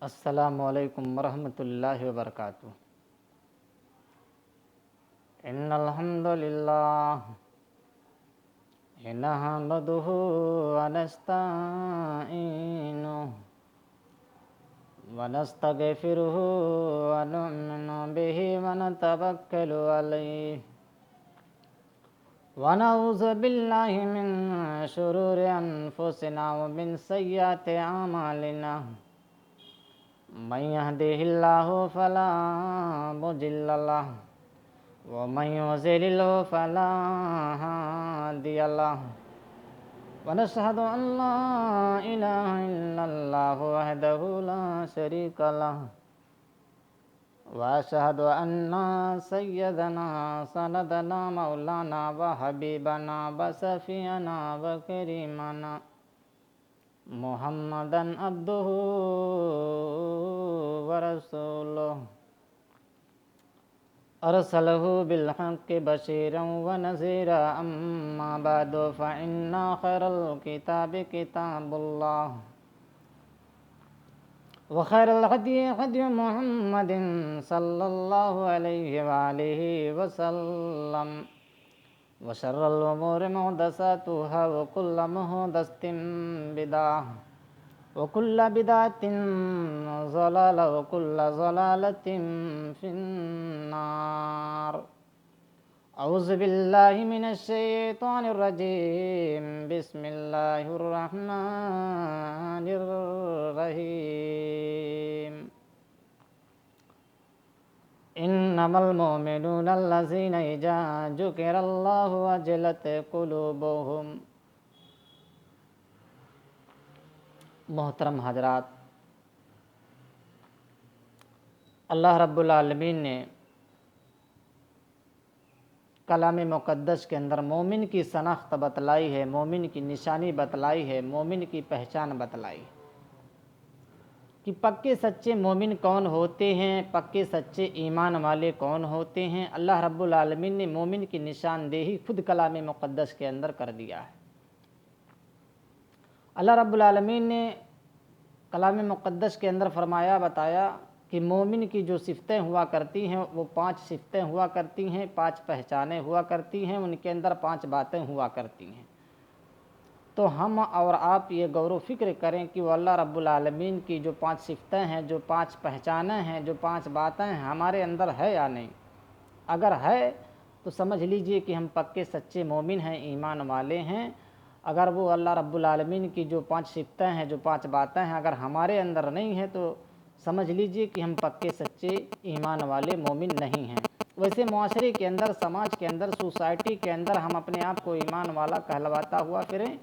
السلام علیکم ورحمۃ اللہ وبرکاتہ۔ ان الحمد للہ نحمدہ ونستعینہ ونستغفرہ ونؤمن بہ ونتوکل علیہ ونعوذ باللہ من شرور انفسنا ومن سیئات اعمالنا من يهده الله فلا مضل له ومن يضلل فلا هادي له ونشهد أن لا إله إلا الله وحده لا شريك له وأشهد أن سيدنا سندنا مولانا وحبيبنا وشفيعنا وكريمنا محمدًا عبده ورسوله أرسله بالحق بشيرا ونذيرا أما بعد فإن خير الكتاب كتاب الله وخير الهدي هدي محمد صلى الله عليه وآله وسلم وشر الأمور محدثاتها وكل محدثة بدعة وكل بدعة ضلالة وكل ضلالة في النار۔ أعوذ بالله من الشيطان الرجيم، بسم الله الرحمن الرحيم۔ انما المؤمنون الذين اذا ذكر الله وجلت قلوبهم۔ محترم حضرات، اللہ رب العالمین نے کلام مقدس کے اندر مومن کی شناخت بتلائی ہے، مومن کی نشانی بتلائی ہے، مومن کی پہچان بتلائی ہے کہ پکے سچے مومن کون ہوتے ہیں، پکے سچے ایمان والے کون ہوتے ہیں۔ اللہ رب العالمین نے مومن کی نشاندہی خود کلام مقدس کے اندر کر دیا ہے۔ اللہ رب العالمین نے کلام مقدس کے اندر فرمایا بتایا کہ مومن کی جو صفتیں ہوا کرتی ہیں وہ 5 صفتیں ہوا کرتی ہیں، 5 پہچانیں ہوا کرتی ہیں، ان کے اندر 5 باتیں ہوا کرتی ہیں۔ تو ہم اور آپ یہ غور و فکر کریں کہ وہ اللہ رب العالمین کی جو 5 صفتیں ہیں، جو 5 پہچانیں ہیں، جو 5 باتیں ہیں، ہمارے اندر ہے یا نہیں۔ اگر ہے تو سمجھ لیجئے کہ ہم پکے سچے مومن ہیں، ایمان والے ہیں۔ اگر وہ اللہ رب العالمین کی جو 5 صفتیں ہیں، جو 5 باتیں ہیں، اگر ہمارے اندر نہیں ہیں تو سمجھ لیجئے کہ ہم پکے سچے ایمان والے مومن نہیں ہیں۔ ویسے معاشرے کے اندر، سماج کے اندر، سوسائٹی کے اندر ہم اپنے آپ کو ایمان والا کہلواتا ہوا پھریں،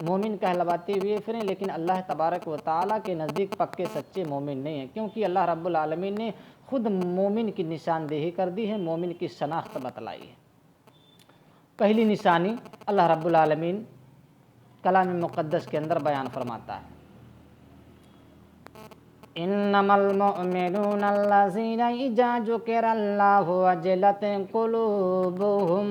مومن کہلواتے ہوئے پھریں، لیکن اللہ تبارک و تعالیٰ کے نزدیک پکے سچے مومن نہیں ہیں، کیونکہ اللہ رب العالمین نے خود مومن کی نشاندہی کر دی ہے، مومن کی شناخت بتلائی ہے۔ پہلی نشانی اللہ رب العالمین کلام مقدس کے اندر بیان فرماتا ہے، انما المؤمنون الذین اذا ذکر اللہ وجلت قلوبهم،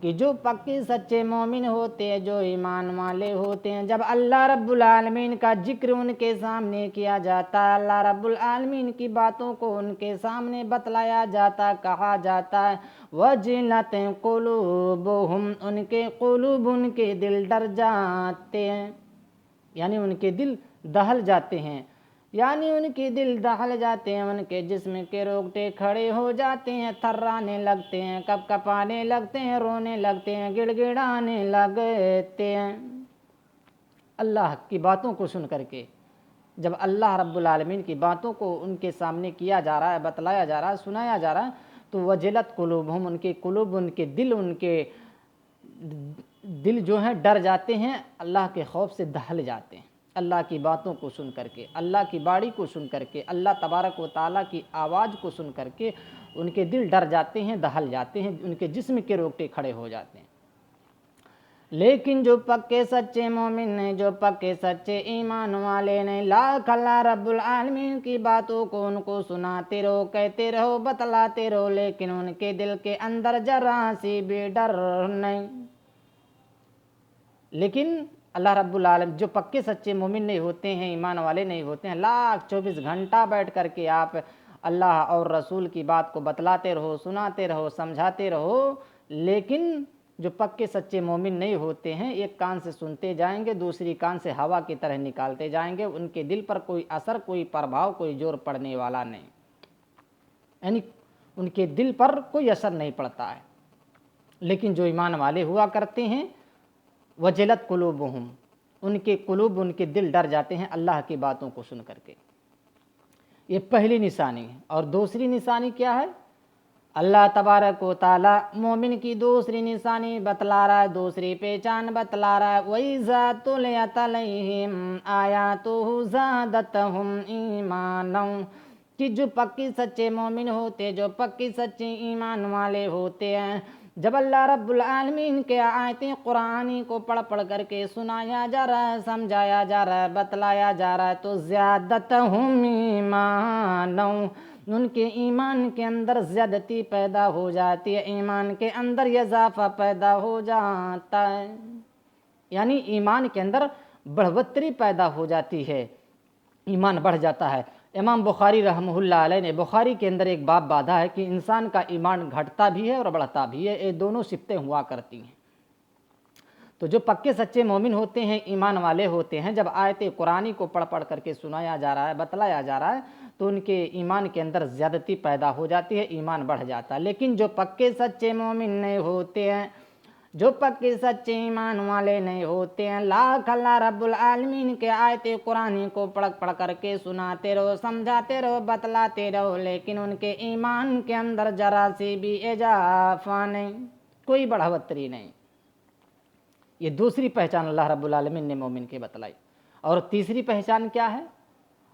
کہ جو پکے سچے مومن ہوتے ہیں، جو ایمان والے ہوتے ہیں، جب اللہ رب العالمین کا ذکر ان کے سامنے کیا جاتا ہے، اللہ رب العالمین کی باتوں کو ان کے سامنے بتلایا جاتا، کہا جاتا ہے، وجلت قلوبهم، ان کے قلوب، ان کے دل ڈر جاتے ہیں، یعنی ان کے دل دہل جاتے ہیں، یعنی ان کے دل دہل جاتے ہیں، ان کے جسم کے روگٹے کھڑے ہو جاتے ہیں، تھرانے لگتے ہیں، کپ کپانے لگتے ہیں، رونے لگتے ہیں، گڑ گڑانے لگتے ہیں۔ اللہ کی باتوں کو سن کر کے جب اللہ رب العالمین کی باتوں کو ان کے سامنے کیا جا رہا ہے، بتلایا جا رہا ہے، سنایا جا رہا ہے، تو وجلت قلوبہم، ان کے قلوب، ان کے دل جو ہیں ڈر جاتے ہیں، اللہ کے خوف سے دہل جاتے ہیں۔ اللہ کی باتوں کو سن کر کے، اللہ کی باڑی کو سن کر کے، اللہ تبارک و تعالیٰ کی آواز کو سن کر کے ان کے دل ڈر جاتے ہیں، دہل جاتے ہیں، ان کے جسم کے روگٹے کھڑے ہو جاتے ہیں۔ لیکن جو پکے سچے مومن ہیں، جو پکے سچے ایمان والے نے، لاکھ اللہ رب العالمین کی باتوں کو ان کو سناتے رہو، کہتے رہو، بتلاتے رہو، لیکن ان کے دل کے اندر ذرا سی بھی ڈر نہیں۔ لیکن اللہ رب العالمین جو پکے سچے مومن نہیں ہوتے ہیں، ایمان والے نہیں ہوتے ہیں، لاکھ 24 گھنٹہ بیٹھ کر کے آپ اللہ اور رسول کی بات کو بتلاتے رہو، سناتے رہو، سمجھاتے رہو، لیکن جو پکے سچے مومن نہیں ہوتے ہیں ایک کان سے سنتے جائیں گے، دوسری کان سے ہوا کی طرح نکالتے جائیں گے، ان کے دل پر کوئی اثر، کوئی پربھاؤ، کوئی زور پڑنے والا نہیں، یعنی ان کے دل پر کوئی اثر نہیں پڑتا ہے۔ لیکن جو ایمان والے ہوا کرتے ہیں وجلت قلوبہم، ان کے قلوب، ان کے دل ڈر جاتے ہیں اللہ کی باتوں کو سن کر کے۔ یہ پہلی نشانی ہے۔ اور دوسری نشانی کیا ہے؟ اللہ تبارک و تعالی مومن کی دوسری نشانی بتلا رہا ہے، دوسری پہچان بتلا رہا ہے، وَإِذَا تُلِيَتْ عَلَيْهِمْ آيَاتُهُ زَادَتْهُمْ إِيمَانًا، کہ جو پکی سچے مومن ہوتے، جو پکی سچے ایمان والے ہوتے ہیں، جب اللہ رب العالمین کے آیتیں قرآنی کو پڑھ پڑھ کر کے سنایا جا رہا ہے، سمجھایا جا رہا ہے، بتلایا جا رہا ہے، تو زیادتہم ایمانا، ان کے ایمان کے اندر زیادتی پیدا ہو جاتی ہے، ایمان کے اندر اضافہ پیدا ہو جاتا ہے، یعنی ایمان کے اندر بڑھوتری پیدا ہو جاتی ہے، ایمان بڑھ جاتا ہے۔ امام بخاری رحمہ اللہ علیہ نے بخاری کے اندر ایک باب باندھا ہے کہ انسان کا ایمان گھٹتا بھی ہے اور بڑھتا بھی ہے، یہ دونوں صفتیں ہوا کرتی ہیں۔ تو جو پکے سچے مومن ہوتے ہیں، ایمان والے ہوتے ہیں، جب آیت قرآنی کو پڑھ پڑھ کر کے سنایا جا رہا ہے، بتلایا جا رہا ہے، تو ان کے ایمان کے اندر زیادتی پیدا ہو جاتی ہے، ایمان بڑھ جاتا ہے۔ لیکن جو پکے سچے مومن نہیں ہوتے ہیں، جو پکے سچے ایمان والے نہیں ہوتے ہیں، لاکھ اللہ رب العالمین کے آیت قرآنی کو پڑھ پڑھ کر کے سناتے رہو، سمجھاتے رہو، بتلاتے رہو، لیکن ان کے ایمان کے اندر ذرا سی بھی اضافہ نہیں، کوئی بڑھوتری نہیں۔ یہ دوسری پہچان اللہ رب العالمین نے مومن کے بتلائی۔ اور تیسری پہچان کیا ہے؟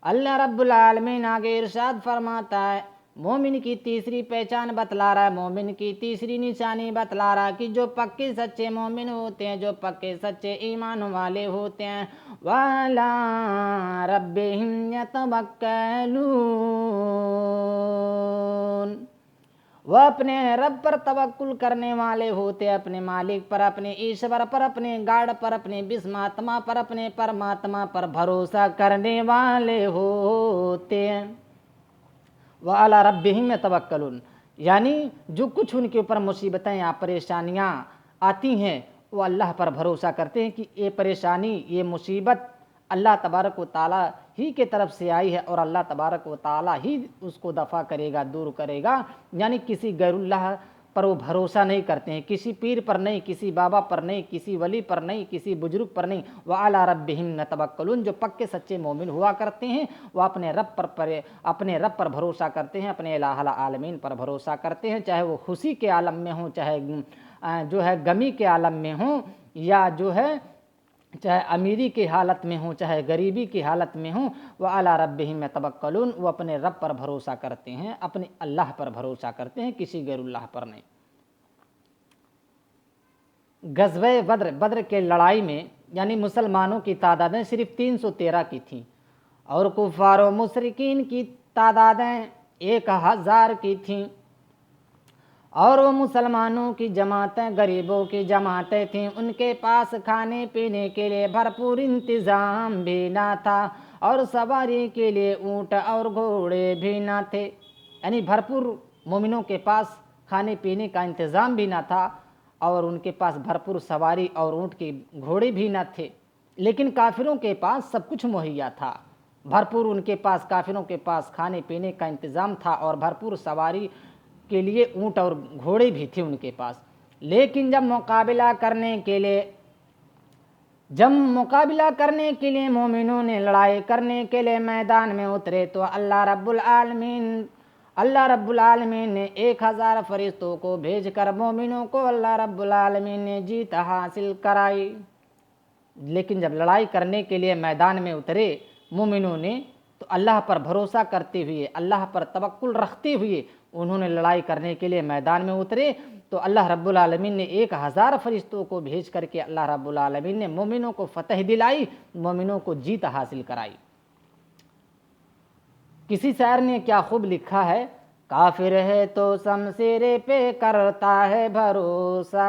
اللہ رب العالمین آگے ارشاد فرماتا ہے، مومن کی تیسری پہچان بتلا رہا ہے، مومن کی تیسری نشانی بتلا رہا ہے کہ جو پکے سچے مومن ہوتے ہیں، جو پکے سچے ایمان والے ہوتے ہیں، وَعَلَىٰ رَبِّهِمْ يَتَوَكَّلُونَ، وہ اپنے رب پر توکل کرنے والے ہوتے ہیں، اپنے مالک پر، اپنے ایشور پر، اپنے گاڈ پر، اپنے بسماتما پر، اپنے پرماتما پر بھروسہ کرنے والے ہوتے ہیں۔ وَعَلَىٰ رَبِّهِمْ يَتَوَكَّلُونَ، یعنی جو کچھ ان کے اوپر مصیبتیں یا پریشانیاں آتی ہیں، وہ اللہ پر بھروسہ کرتے ہیں کہ یہ پریشانی، یہ مصیبت اللہ تبارک و تعالیٰ ہی کے طرف سے آئی ہے، اور اللہ تبارک و تعالیٰ ہی اس کو دفع کرے گا، دور کرے گا، یعنی کسی غیر اللہ پر وہ بھروسہ نہیں کرتے ہیں، کسی پیر پر نہیں، کسی بابا پر نہیں، کسی ولی پر نہیں، کسی بزرگ پر نہیں۔ وَعَلَىٰ رَبِّهِمْ يَتَوَكَّلُونَ، جو پکے سچے مومن ہوا کرتے ہیں وہ اپنے رب پر بھروسہ کرتے ہیں، اپنے الہ العالمین پر بھروسہ کرتے ہیں، چاہے وہ خوشی کے عالم میں ہوں، چاہے جو ہے غمی کے عالم میں ہوں، یا جو ہے چاہے امیری کی حالت میں ہوں، چاہے غریبی کی حالت میں ہوں، وَعَلَىٰ رَبِّهِمْ يَتَوَكَّلُونَ، وہ اپنے رب پر بھروسہ کرتے ہیں، اپنے اللہ پر بھروسہ کرتے ہیں، کسی غیر اللہ پر نہیں۔ غزوہ بدر کے لڑائی میں یعنی مسلمانوں کی تعدادیں صرف 313 کی تھیں، اور کفار و مشرکین کی تعدادیں 1000 کی تھیں، اور وہ مسلمانوں کی جماعتیں غریبوں کی جماعتیں تھیں، ان کے پاس کھانے پینے کے لیے بھرپور انتظام بھی نہ تھا، اور سواری کے لیے اونٹ اور گھوڑے بھی نہ تھے، یعنی بھرپور مومنوں کے پاس کھانے پینے کا انتظام بھی نہ تھا، اور ان کے پاس بھرپور سواری اور اونٹ کے گھوڑے بھی نہ تھے، لیکن کافروں کے پاس سب کچھ مہیا تھا، بھرپور ان کے پاس، کافروں کے پاس کھانے پینے کا انتظام تھا، اور بھرپور سواری کے لیے اونٹ اور گھوڑے بھی تھے ان کے پاس۔ لیکن جب مقابلہ کرنے کے لیے مومنوں نے لڑائی کرنے کے لیے میدان میں اترے، تو اللہ رب العالمین نے 1000 فرشتوں کو بھیج کر مومنوں کو اللہ رب العالمین نے جیت حاصل کرائی۔ لیکن جب لڑائی کرنے کے لیے میدان میں اترے مومنوں نے، تو اللہ پر بھروسہ کرتے ہوئے، اللہ پر توکل رکھتے ہوئے انہوں نے لڑائی کرنے کے لیے میدان میں اترے، تو اللہ رب العالمین نے 1000 فرشتوں کو بھیج کر کے اللہ رب العالمین نے مومنوں کو فتح دلائی، مومنوں کو جیت حاصل کرائی۔ کسی شاعر نے کیا خوب لکھا ہے، کافر ہے تو شمشیر پہ کرتا ہے بھروسہ،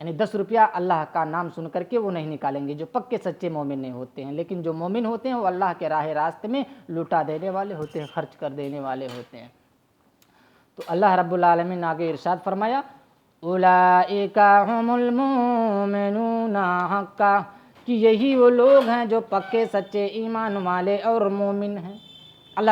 یعنی 10 روپیہ اللہ کا نام سن کر کے وہ نہیں نکالیں گے جو پکے سچے مومن نہیں ہوتے ہیں، لیکن جو مومن ہوتے ہیں وہ اللہ کے راہ راستے میں لوٹا دینے والے ہوتے ہیں، خرچ کر دینے والے ہوتے ہیں۔ تو اللہ رب العالمین نے آگے ارشاد فرمایا اولئک هم المؤمنون حقا، کہ یہی وہ لوگ ہیں جو پکے سچے ایمان والے اور مومن ہیں۔ اللہ